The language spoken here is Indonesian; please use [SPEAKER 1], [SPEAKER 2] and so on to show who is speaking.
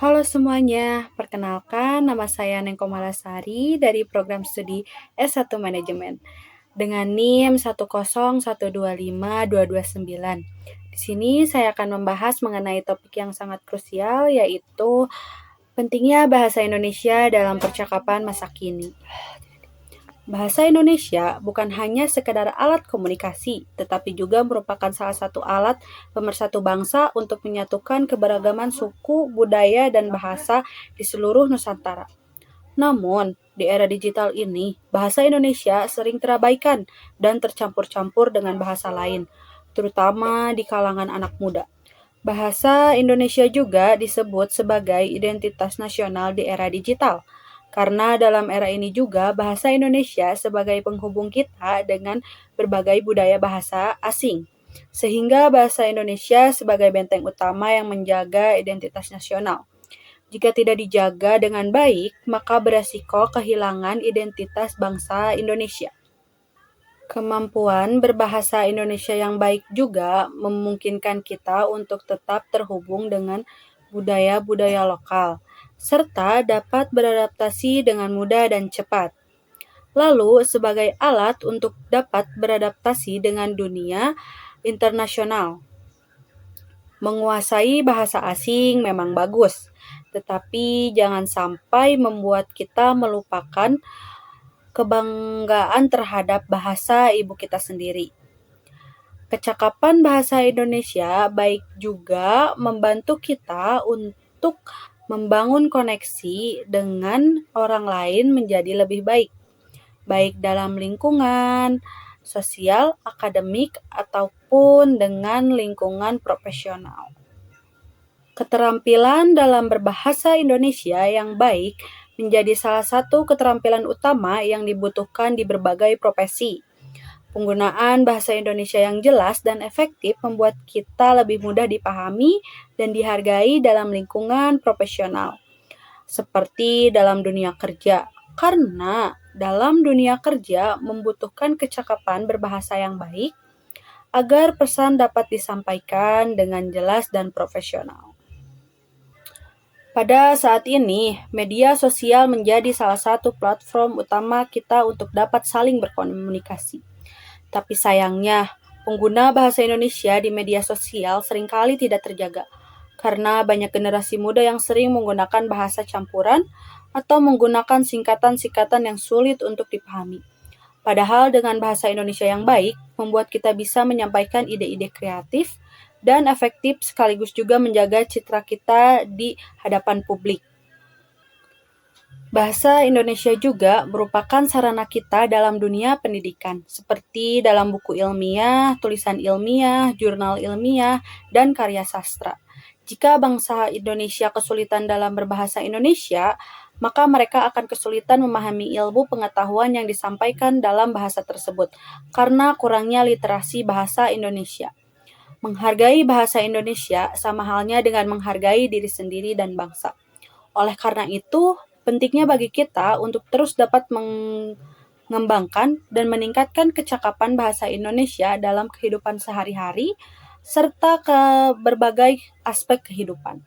[SPEAKER 1] Halo semuanya, perkenalkan nama saya Nengko Malasari dari program studi S1 Manajemen dengan NIM 101252229. Di sini saya akan membahas mengenai topik yang sangat krusial yaitu pentingnya bahasa Indonesia dalam percakapan masa kini. Bahasa Indonesia bukan hanya sekedar alat komunikasi, tetapi juga merupakan salah satu alat pemersatu bangsa untuk menyatukan keberagaman suku, budaya, dan bahasa di seluruh Nusantara. Namun, di era digital ini, bahasa Indonesia sering terabaikan dan tercampur-campur dengan bahasa lain, terutama di kalangan anak muda. Bahasa Indonesia juga disebut sebagai identitas nasional di era digital, karena dalam era ini juga bahasa Indonesia sebagai penghubung kita dengan berbagai budaya bahasa asing, sehingga bahasa Indonesia sebagai benteng utama yang menjaga identitas nasional. Jika tidak dijaga dengan baik, maka beresiko kehilangan identitas bangsa Indonesia. Kemampuan berbahasa Indonesia yang baik juga memungkinkan kita untuk tetap terhubung dengan budaya-budaya lokal, serta dapat beradaptasi dengan mudah dan cepat. Lalu, sebagai alat untuk dapat beradaptasi dengan dunia internasional, menguasai bahasa asing memang bagus, tetapi jangan sampai membuat kita melupakan kebanggaan terhadap bahasa ibu kita sendiri. Kecakapan bahasa Indonesia baik juga membantu kita untuk membangun koneksi dengan orang lain menjadi lebih baik, baik dalam lingkungan sosial, akademik, ataupun dengan lingkungan profesional. Keterampilan dalam berbahasa Indonesia yang baik menjadi salah satu keterampilan utama yang dibutuhkan di berbagai profesi. Penggunaan bahasa Indonesia yang jelas dan efektif membuat kita lebih mudah dipahami dan dihargai dalam lingkungan profesional, seperti dalam dunia kerja. Karena dalam dunia kerja membutuhkan kecakapan berbahasa yang baik agar pesan dapat disampaikan dengan jelas dan profesional. Pada saat ini, media sosial menjadi salah satu platform utama kita untuk dapat saling berkomunikasi. Tapi sayangnya, pengguna bahasa Indonesia di media sosial seringkali tidak terjaga, karena banyak generasi muda yang sering menggunakan bahasa campuran atau menggunakan singkatan-singkatan yang sulit untuk dipahami. Padahal dengan bahasa Indonesia yang baik, membuat kita bisa menyampaikan ide-ide kreatif dan efektif sekaligus juga menjaga citra kita di hadapan publik. Bahasa Indonesia juga merupakan sarana kita dalam dunia pendidikan, seperti dalam buku ilmiah, tulisan ilmiah, jurnal ilmiah, dan karya sastra. Jika bangsa Indonesia kesulitan dalam berbahasa Indonesia, maka mereka akan kesulitan memahami ilmu pengetahuan yang disampaikan dalam bahasa tersebut, karena kurangnya literasi bahasa Indonesia. Menghargai bahasa Indonesia sama halnya dengan menghargai diri sendiri dan bangsa. Oleh karena itu, pentingnya bagi kita untuk terus dapat mengembangkan dan meningkatkan kecakapan bahasa Indonesia dalam kehidupan sehari-hari serta ke berbagai aspek kehidupan.